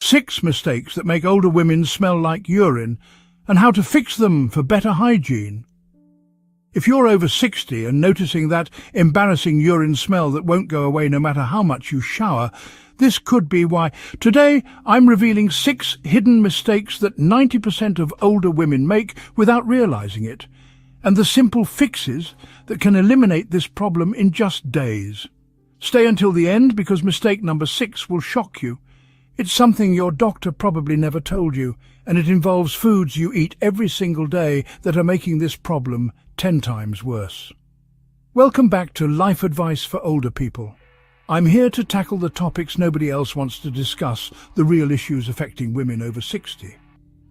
6 mistakes that make older women smell like urine, and how to fix them for better hygiene. If you're over 60 and noticing that embarrassing urine smell that won't go away no matter how much you shower, this could be why. Today, I'm revealing 6 hidden mistakes that 90% of older women make without realizing it, and the simple fixes that can eliminate this problem in just days. Stay until the end because mistake number 6 will shock you. It's something your doctor probably never told you, and it involves foods you eat every single day that are making this problem 10 times worse. Welcome back to Life Advice for Older People. I'm here to tackle the topics nobody else wants to discuss, the real issues affecting women over 60.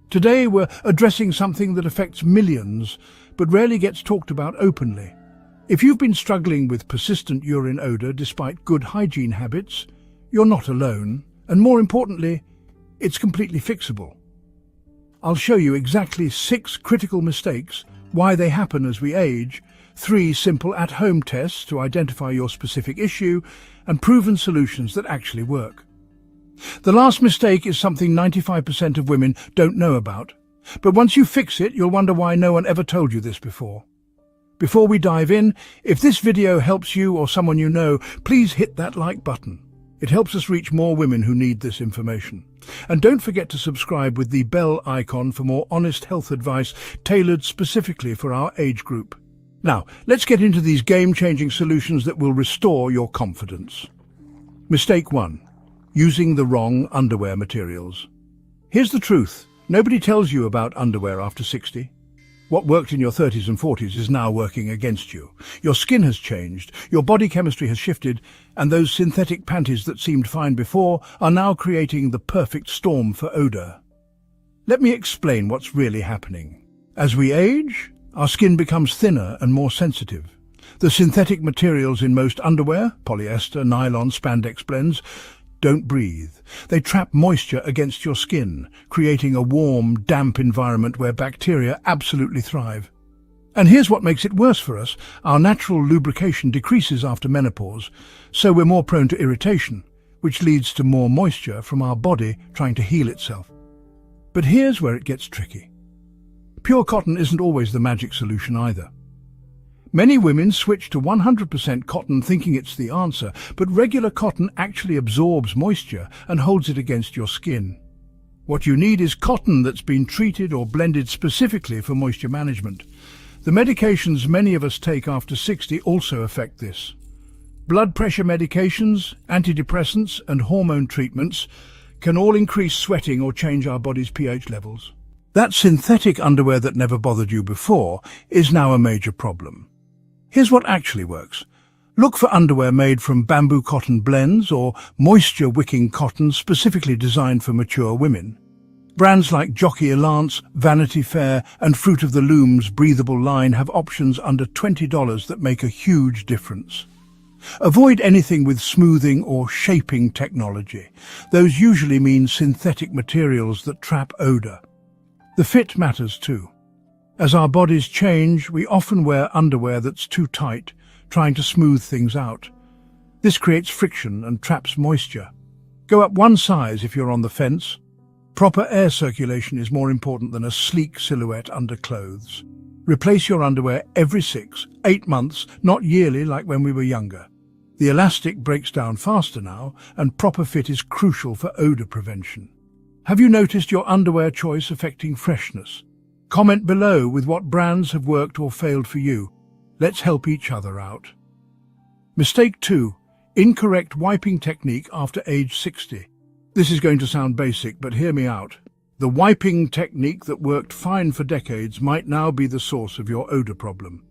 Today we're addressing something that affects millions, but rarely gets talked about openly. If you've been struggling with persistent urine odor despite good hygiene habits, you're not alone, and more importantly, it's completely fixable. I'll show you exactly 6 critical mistakes, why they happen as we age, 3 simple at-home tests to identify your specific issue, and proven solutions that actually work. The last mistake is something 95% of women don't know about, but once you fix it, you'll wonder why no one ever told you this before. Before we dive in, if this video helps you or someone you know, please hit that like button. It helps us reach more women who need this information. And don't forget to subscribe with the bell icon for more honest health advice tailored specifically for our age group. Now, let's get into these game-changing solutions that will restore your confidence. Mistake 1. Using the wrong underwear materials. Here's the truth. Nobody tells you about underwear after 60. What worked in your 30s and 40s is now working against you. Your skin has changed, your body chemistry has shifted, and those synthetic panties that seemed fine before are now creating the perfect storm for odor. Let me explain what's really happening. As we age, our skin becomes thinner and more sensitive. The synthetic materials in most underwear, polyester, nylon, spandex blends, don't breathe. They trap moisture against your skin, creating a warm, damp environment where bacteria absolutely thrive. And here's what makes it worse for us. Our natural lubrication decreases after menopause, so we're more prone to irritation, which leads to more moisture from our body trying to heal itself. But here's where it gets tricky. Pure cotton isn't always the magic solution either. Many women switch to 100% cotton thinking it's the answer, but regular cotton actually absorbs moisture and holds it against your skin. What you need is cotton that's been treated or blended specifically for moisture management. The medications many of us take after 60 also affect this. Blood pressure medications, antidepressants, and hormone treatments can all increase sweating or change our body's pH levels. That synthetic underwear that never bothered you before is now a major problem. Here's what actually works. Look for underwear made from bamboo cotton blends or moisture-wicking cotton specifically designed for mature women. Brands like Jockey Alance, Vanity Fair, and Fruit of the Loom's breathable line have options under $20 that make a huge difference. Avoid anything with smoothing or shaping technology. Those usually mean synthetic materials that trap odor. The fit matters too. As our bodies change, we often wear underwear that's too tight, trying to smooth things out. This creates friction and traps moisture. Go up one size if you're on the fence. Proper air circulation is more important than a sleek silhouette under clothes. Replace your underwear every 6-8 months, not yearly like when we were younger. The elastic breaks down faster now, and proper fit is crucial for odor prevention. Have you noticed your underwear choice affecting freshness? Comment below with what brands have worked or failed for you. Let's help each other out. Mistake 2. Incorrect wiping technique after age 60. This is going to sound basic, but hear me out. The wiping technique that worked fine for decades might now be the source of your odor problem.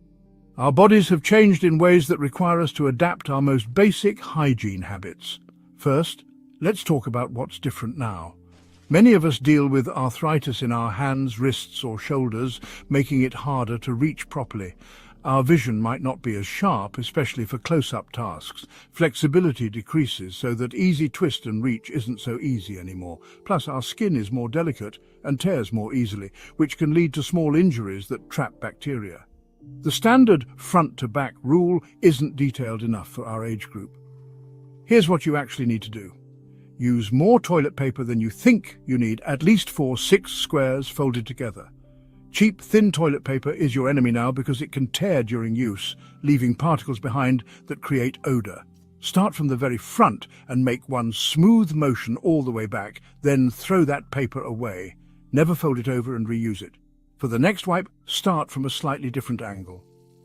Our bodies have changed in ways that require us to adapt our most basic hygiene habits. First, let's talk about what's different now. Many of us deal with arthritis in our hands, wrists, or shoulders, making it harder to reach properly. Our vision might not be as sharp, especially for close-up tasks. Flexibility decreases so that easy twist and reach isn't so easy anymore. Plus, our skin is more delicate and tears more easily, which can lead to small injuries that trap bacteria. The standard front-to-back rule isn't detailed enough for our age group. Here's what you actually need to do. Use more toilet paper than you think you need, at least 6 squares folded together. Cheap, thin toilet paper is your enemy now because it can tear during use, leaving particles behind that create odor. Start from the very front and make one smooth motion all the way back, then throw that paper away. Never fold it over and reuse it. For the next wipe, start from a slightly different angle.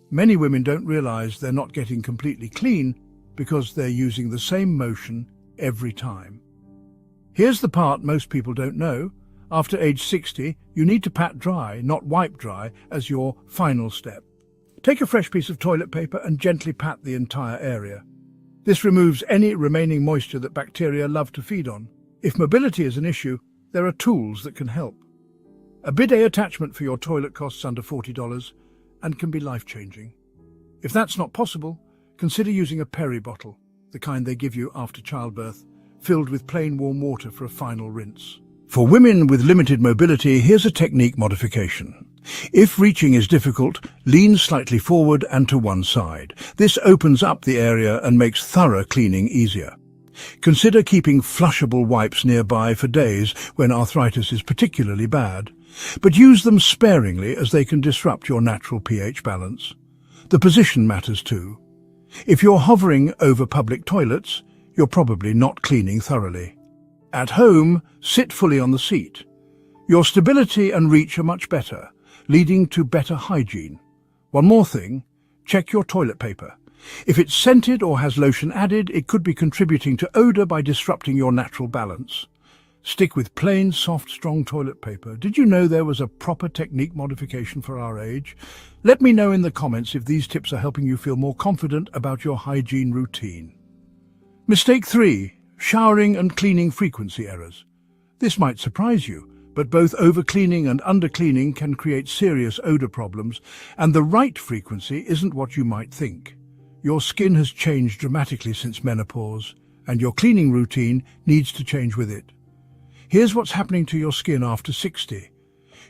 Many women don't realize they're not getting completely clean because they're using the same motion every time. Here's the part most people don't know. After age 60, you need to pat dry, not wipe dry, as your final step. Take a fresh piece of toilet paper and gently pat the entire area. This removes any remaining moisture that bacteria love to feed on. If mobility is an issue, there are tools that can help. A bidet attachment for your toilet costs under $40 and can be life-changing. If that's not possible, consider using a peri bottle, the kind they give you after childbirth, filled with plain warm water for a final rinse. For women with limited mobility, here's a technique modification. If reaching is difficult, lean slightly forward and to one side. This opens up the area and makes thorough cleaning easier. Consider keeping flushable wipes nearby for days when arthritis is particularly bad, but use them sparingly as they can disrupt your natural pH balance. The position matters too. If you're hovering over public toilets, you're probably not cleaning thoroughly. At home, sit fully on the seat. Your stability and reach are much better, leading to better hygiene. One more thing, check your toilet paper. If it's scented or has lotion added, it could be contributing to odor by disrupting your natural balance. Stick with plain, soft, strong toilet paper. Did you know there was a proper technique modification for our age? Let me know in the comments if these tips are helping you feel more confident about your hygiene routine. Mistake 3. Showering and cleaning frequency errors. This might surprise you, but both overcleaning and undercleaning can create serious odor problems, and the right frequency isn't what you might think. Your skin has changed dramatically since menopause, and your cleaning routine needs to change with it. Here's what's happening to your skin after 60.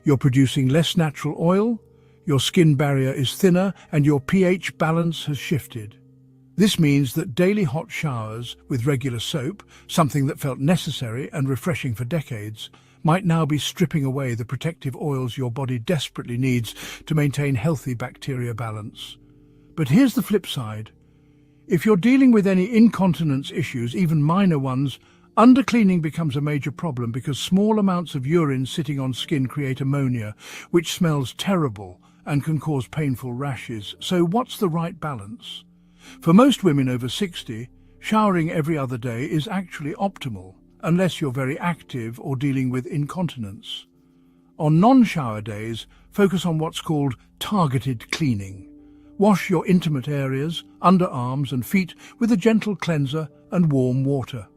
You're producing less natural oil, your skin barrier is thinner, and your pH balance has shifted. This means that daily hot showers with regular soap, something that felt necessary and refreshing for decades, might now be stripping away the protective oils your body desperately needs to maintain healthy bacteria balance. But here's the flip side. If you're dealing with any incontinence issues, even minor ones, undercleaning becomes a major problem because small amounts of urine sitting on skin create ammonia, which smells terrible and can cause painful rashes. So what's the right balance? For most women over 60, showering every other day is actually optimal, unless you're very active or dealing with incontinence. On non-shower days, focus on what's called targeted cleaning. Wash your intimate areas, underarms and feet with a gentle cleanser and warm water.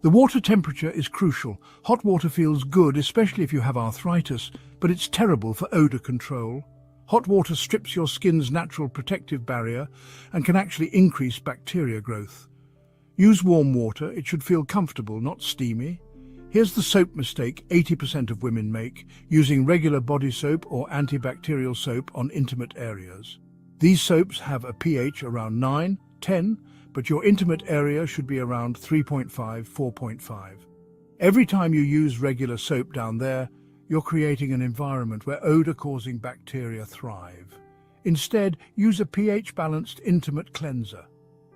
The water temperature is crucial. Hot water feels good, especially if you have arthritis, but it's terrible for odor control. Hot water strips your skin's natural protective barrier and can actually increase bacteria growth. Use warm water. It should feel comfortable, not steamy. Here's the soap mistake 80% of women make, using regular body soap or antibacterial soap on intimate areas. These soaps have a pH around 9, 10, but your intimate area should be around 3.5, 4.5. Every time you use regular soap down there, you're creating an environment where odor-causing bacteria thrive. Instead, use a pH-balanced intimate cleanser.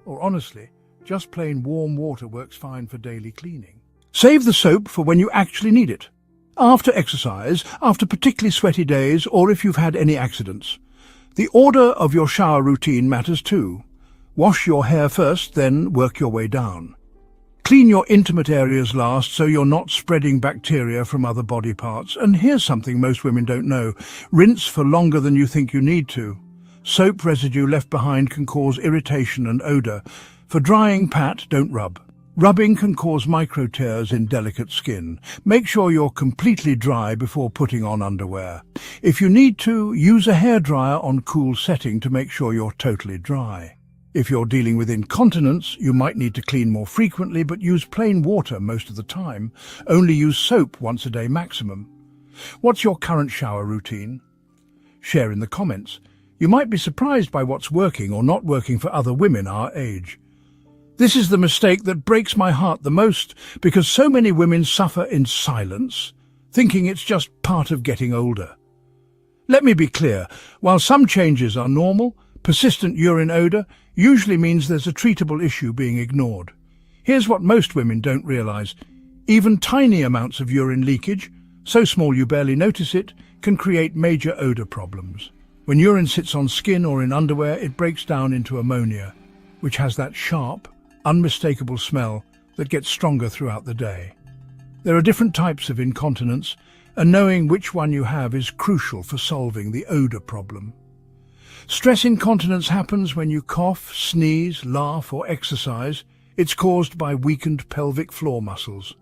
Or honestly, just plain warm water works fine for daily cleaning. Save the soap for when you actually need it. After exercise, after particularly sweaty days, or if you've had any accidents. The order of your shower routine matters too. Wash your hair first, then work your way down. Clean your intimate areas last so you're not spreading bacteria from other body parts. And here's something most women don't know. Rinse for longer than you think you need to. Soap residue left behind can cause irritation and odor. For drying, pat, don't rub. Rubbing can cause micro tears in delicate skin. Make sure you're completely dry before putting on underwear. If you need to, use a hairdryer on cool setting to make sure you're totally dry. If you're dealing with incontinence, you might need to clean more frequently, but use plain water most of the time. Only use soap once a day maximum. What's your current shower routine? Share in the comments. You might be surprised by what's working or not working for other women our age. This is the mistake that breaks my heart the most, because so many women suffer in silence, thinking it's just part of getting older. Let me be clear, while some changes are normal, persistent urine odour usually means there's a treatable issue being ignored. Here's what most women don't realise. Even tiny amounts of urine leakage, so small you barely notice it, can create major odour problems. When urine sits on skin or in underwear, it breaks down into ammonia, which has that sharp, unmistakable smell that gets stronger throughout the day. There are different types of incontinence, and knowing which one you have is crucial for solving the odour problem. Stress incontinence happens when you cough, sneeze, laugh or exercise. It's caused by weakened pelvic floor muscles.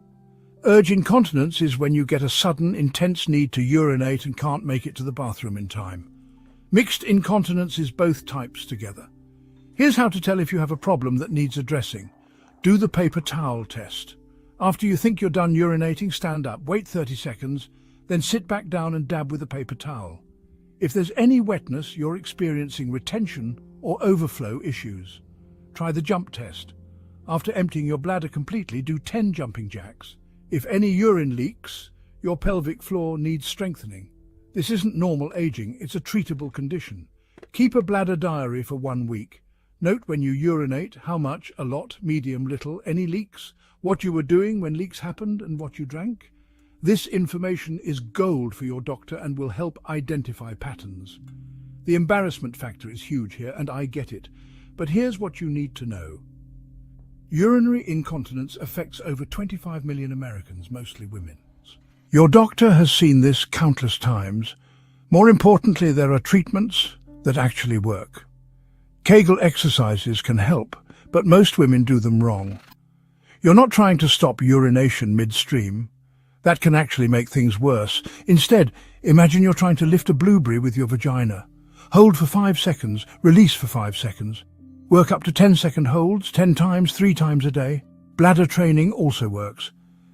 Urge incontinence is when you get a sudden, intense need to urinate and can't make it to the bathroom in time. Mixed incontinence is both types together. Here's how to tell if you have a problem that needs addressing. Do the paper towel test. After you think you're done urinating, stand up, wait 30 seconds, then sit back down and dab with a paper towel. If there's any wetness, you're experiencing retention or overflow issues. Try the jump test. After emptying your bladder completely, do 10 jumping jacks. If any urine leaks, your pelvic floor needs strengthening. This isn't normal aging, it's a treatable condition. Keep a bladder diary for 1 week. Note when you urinate, how much, a lot, medium, little, any leaks, what you were doing when leaks happened and what you drank. This information is gold for your doctor and will help identify patterns. The embarrassment factor is huge here, and I get it. But here's what you need to know. Urinary incontinence affects over 25 million Americans, mostly women. Your doctor has seen this countless times. More importantly, there are treatments that actually work. Kegel exercises can help, but most women do them wrong. You're not trying to stop urination midstream. That can actually make things worse. Instead, imagine you're trying to lift a blueberry with your vagina. Hold for 5 seconds, release for 5 seconds. Work up to 10-second holds, 10 times, 3 times a day. Bladder training also works.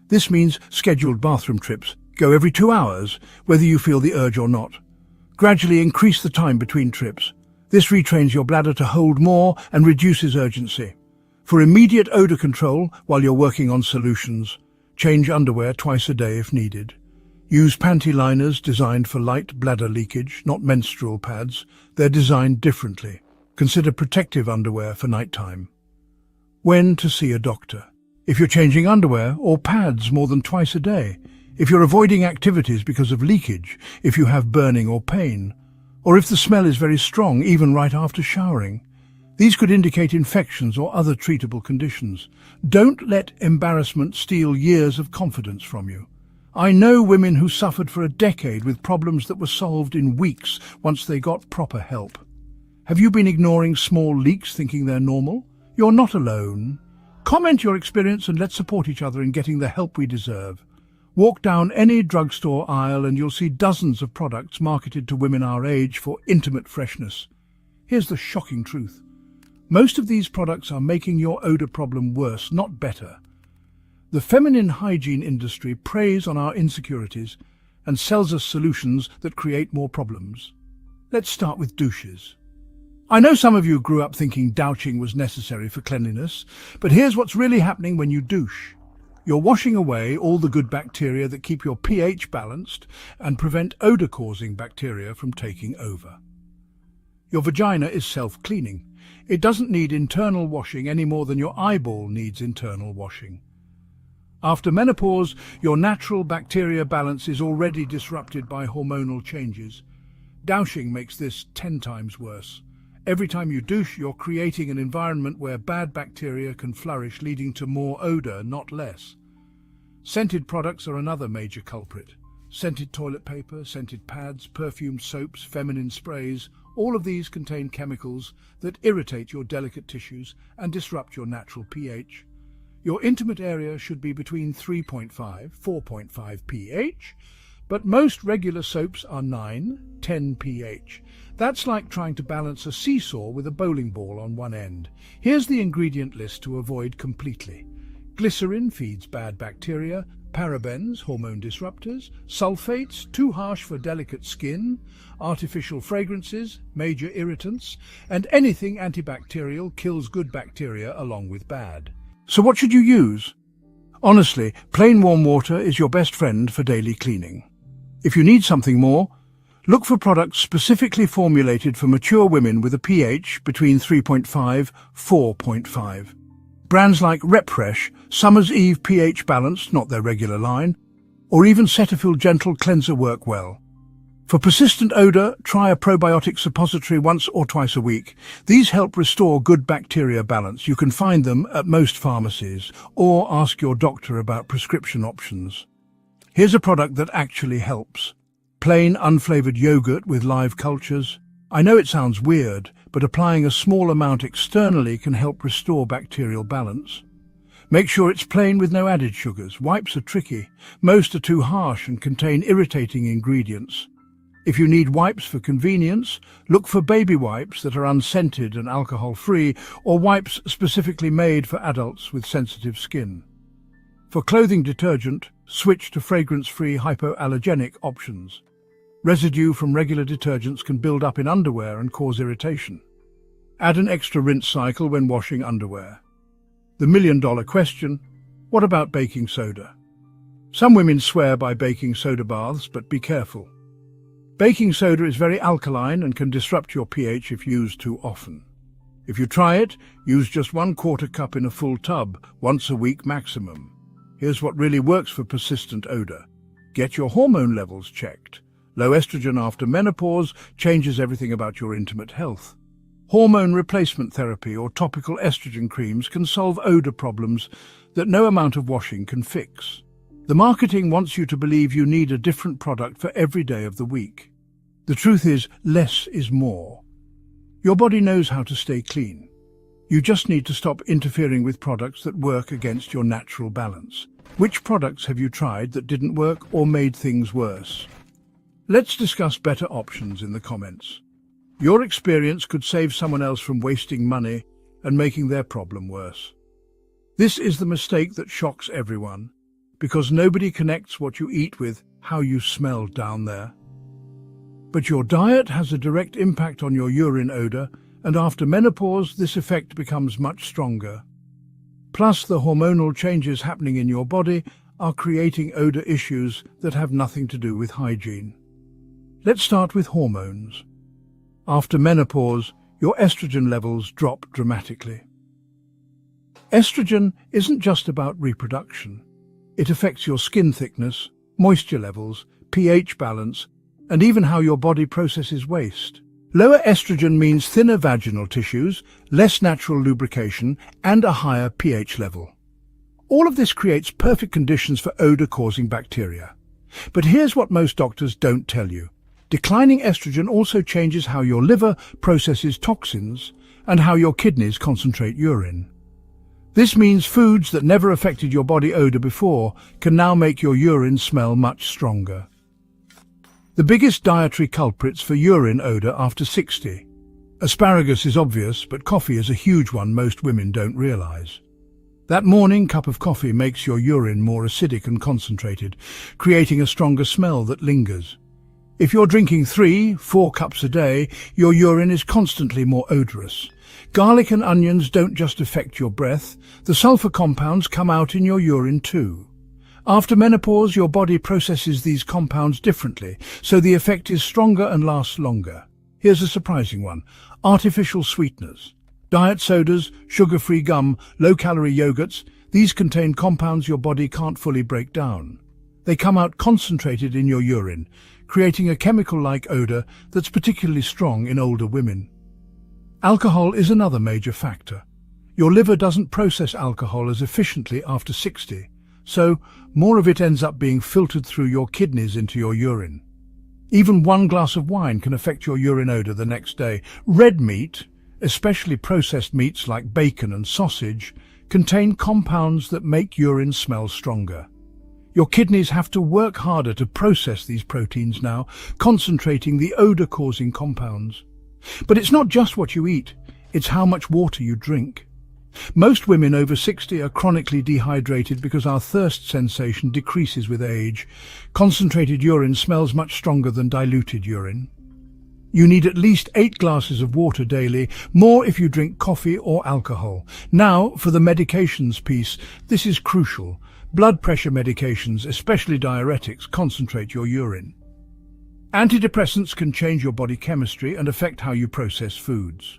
This means scheduled bathroom trips. Go every 2 hours, whether you feel the urge or not. Gradually increase the time between trips. This retrains your bladder to hold more and reduces urgency. For immediate odour control while you're working on solutions, change underwear twice a day if needed. Use panty liners designed for light bladder leakage, not menstrual pads. They're designed differently. Consider protective underwear for nighttime. When to see a doctor? If you're changing underwear or pads more than twice a day, if you're avoiding activities because of leakage, if you have burning or pain, or if the smell is very strong even right after showering. These could indicate infections or other treatable conditions. Don't let embarrassment steal years of confidence from you. I know women who suffered for a decade with problems that were solved in weeks once they got proper help. Have you been ignoring small leaks thinking they're normal? You're not alone. Comment your experience and let's support each other in getting the help we deserve. Walk down any drugstore aisle and you'll see dozens of products marketed to women our age for intimate freshness. Here's the shocking truth. Most of these products are making your odor problem worse, not better. The feminine hygiene industry preys on our insecurities and sells us solutions that create more problems. Let's start with douches. I know some of you grew up thinking douching was necessary for cleanliness, but here's what's really happening when you douche. You're washing away all the good bacteria that keep your pH balanced and prevent odor-causing bacteria from taking over. Your vagina is self-cleaning. It doesn't need internal washing any more than your eyeball needs internal washing. After menopause, your natural bacteria balance is already disrupted by hormonal changes. Douching makes this 10 times worse. Every time you douche, you're creating an environment where bad bacteria can flourish, leading to more odor, not less. Scented products are another major culprit. Scented toilet paper, scented pads, perfumed soaps, feminine sprays, all of these contain chemicals that irritate your delicate tissues and disrupt your natural pH. Your intimate area should be between 3.5, 4.5 pH, but most regular soaps are 9, 10 pH. That's like trying to balance a seesaw with a bowling ball on one end. Here's the ingredient list to avoid completely. Glycerin feeds bad bacteria, Parabens, hormone disruptors, sulfates, too harsh for delicate skin, artificial fragrances, major irritants, and anything antibacterial kills good bacteria along with bad. So what should you use? Honestly, plain warm water is your best friend for daily cleaning. If you need something more, look for products specifically formulated for mature women with a pH between 3.5–4.5. Brands like Repfresh, Summer's Eve pH Balanced, not their regular line, or even Cetaphil Gentle Cleanser work well. For persistent odor, try a probiotic suppository once or twice a week. These help restore good bacteria balance. You can find them at most pharmacies, or ask your doctor about prescription options. Here's a product that actually helps. Plain unflavored yogurt with live cultures. I know it sounds weird, but applying a small amount externally can help restore bacterial balance. Make sure it's plain with no added sugars. Wipes are tricky. Most are too harsh and contain irritating ingredients. If you need wipes for convenience, look for baby wipes that are unscented and alcohol-free, or wipes specifically made for adults with sensitive skin. For clothing detergent, switch to fragrance-free hypoallergenic options. Residue from regular detergents can build up in underwear and cause irritation. Add an extra rinse cycle when washing underwear. The million-dollar question: what about baking soda? Some women swear by baking soda baths, but be careful. Baking soda is very alkaline and can disrupt your pH if used too often. If you try it, use just 1/4 cup in a full tub, once a week maximum. Here's what really works for persistent odor. Get your hormone levels checked. Low estrogen after menopause changes everything about your intimate health. Hormone replacement therapy or topical estrogen creams can solve odor problems that no amount of washing can fix. The marketing wants you to believe you need a different product for every day of the week. The truth is, less is more. Your body knows how to stay clean. You just need to stop interfering with products that work against your natural balance. Which products have you tried that didn't work or made things worse? Let's discuss better options in the comments. Your experience could save someone else from wasting money and making their problem worse. This is the mistake that shocks everyone, because nobody connects what you eat with how you smell down there. But your diet has a direct impact on your urine odor, and after menopause, this effect becomes much stronger. Plus, the hormonal changes happening in your body are creating odor issues that have nothing to do with hygiene. Let's start with hormones. After menopause, your estrogen levels drop dramatically. Estrogen isn't just about reproduction. It affects your skin thickness, moisture levels, pH balance, and even how your body processes waste. Lower estrogen means thinner vaginal tissues, less natural lubrication, and a higher pH level. All of this creates perfect conditions for odor-causing bacteria. But here's what most doctors don't tell you. Declining estrogen also changes how your liver processes toxins and how your kidneys concentrate urine. This means foods that never affected your body odor before can now make your urine smell much stronger. The biggest dietary culprits for urine odor after 60. Asparagus is obvious, but coffee is a huge one most women don't realize. That morning cup of coffee makes your urine more acidic and concentrated, creating a stronger smell that lingers. If you're drinking 3–4 cups a day, your urine is constantly more odorous. Garlic and onions don't just affect your breath, the sulfur compounds come out in your urine too. After menopause, your body processes these compounds differently, so the effect is stronger and lasts longer. Here's a surprising one: artificial sweeteners. Diet sodas, sugar-free gum, low-calorie yogurts, these contain compounds your body can't fully break down. They come out concentrated in your urine, creating a chemical-like odor that's particularly strong in older women. Alcohol is another major factor. Your liver doesn't process alcohol as efficiently after 60, so more of it ends up being filtered through your kidneys into your urine. Even one glass of wine can affect your urine odor the next day. Red meat, especially processed meats like bacon and sausage, contain compounds that make urine smell stronger. Your kidneys have to work harder to process these proteins now, concentrating the odor-causing compounds. But it's not just what you eat, it's how much water you drink. Most women over 60 are chronically dehydrated because our thirst sensation decreases with age. Concentrated urine smells much stronger than diluted urine. You need at least 8 glasses of water daily, more if you drink coffee or alcohol. Now, for the medications piece, this is crucial. Blood pressure medications, especially diuretics, concentrate your urine. Antidepressants can change your body chemistry and affect how you process foods.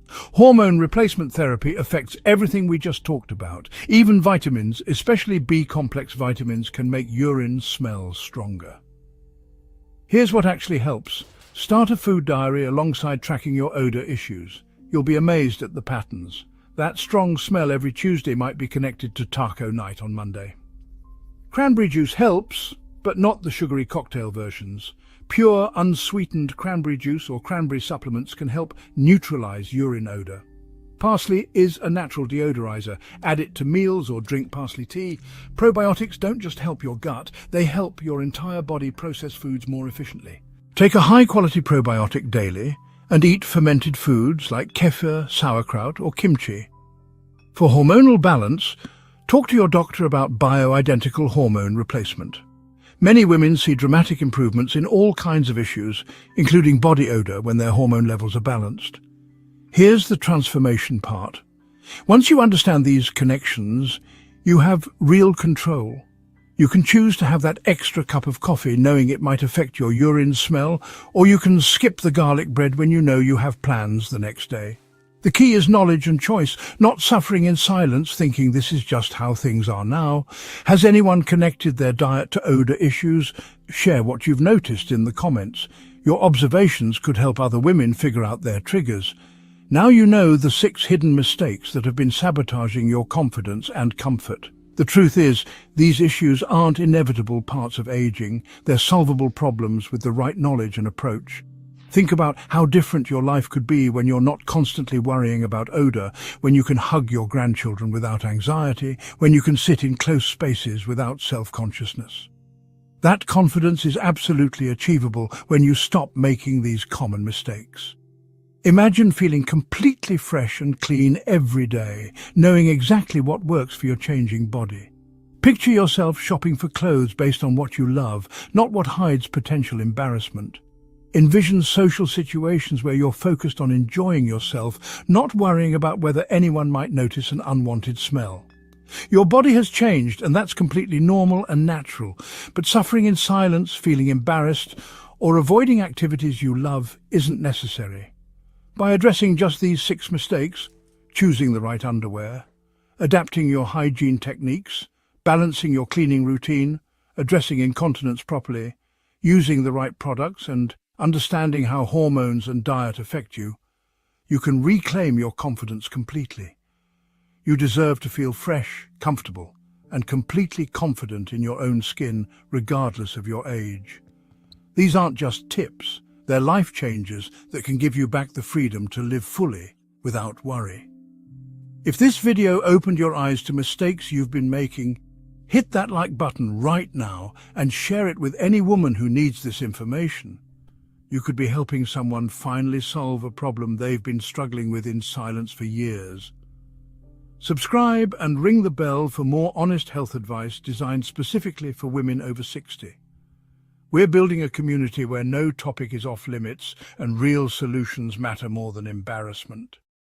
Hormone replacement therapy affects everything we just talked about. Even vitamins, especially B-complex vitamins, can make urine smell stronger. Here's what actually helps. Start a food diary alongside tracking your odor issues. You'll be amazed at the patterns. That strong smell every Tuesday might be connected to taco night on Monday. Cranberry juice helps, but not the sugary cocktail versions. Pure, unsweetened cranberry juice or cranberry supplements can help neutralize urine odor. Parsley is a natural deodorizer. Add it to meals or drink parsley tea. Probiotics don't just help your gut, they help your entire body process foods more efficiently. Take a high-quality probiotic daily and eat fermented foods like kefir, sauerkraut or kimchi. For hormonal balance, talk to your doctor about bioidentical hormone replacement. Many women see dramatic improvements in all kinds of issues, including body odor, when their hormone levels are balanced. Here's the transformation part. Once you understand these connections, you have real control. You can choose to have that extra cup of coffee knowing it might affect your urine smell, or you can skip the garlic bread when you know you have plans the next day. The key is knowledge and choice, not suffering in silence thinking this is just how things are now. Has anyone connected their diet to odor issues? Share what you've noticed in the comments. Your observations could help other women figure out their triggers. Now you know the 6 hidden mistakes that have been sabotaging your confidence and comfort. The truth is, these issues aren't inevitable parts of aging. They're solvable problems with the right knowledge and approach. Think about how different your life could be when you're not constantly worrying about odor, when you can hug your grandchildren without anxiety, when you can sit in close spaces without self-consciousness. That confidence is absolutely achievable when you stop making these common mistakes. Imagine feeling completely fresh and clean every day, knowing exactly what works for your changing body. Picture yourself shopping for clothes based on what you love, not what hides potential embarrassment. Envision social situations where you're focused on enjoying yourself, not worrying about whether anyone might notice an unwanted smell. Your body has changed, and that's completely normal and natural, but suffering in silence, feeling embarrassed, or avoiding activities you love isn't necessary. By addressing just these 6 mistakes, choosing the right underwear, adapting your hygiene techniques, balancing your cleaning routine, addressing incontinence properly, using the right products, and understanding how hormones and diet affect you, you can reclaim your confidence completely. You deserve to feel fresh, comfortable, and completely confident in your own skin, regardless of your age. These aren't just tips, they're life changers that can give you back the freedom to live fully without worry. If this video opened your eyes to mistakes you've been making, hit that like button right now and share it with any woman who needs this information. You could be helping someone finally solve a problem they've been struggling with in silence for years. Subscribe and ring the bell for more honest health advice designed specifically for women over 60. We're building a community where no topic is off limits and real solutions matter more than embarrassment.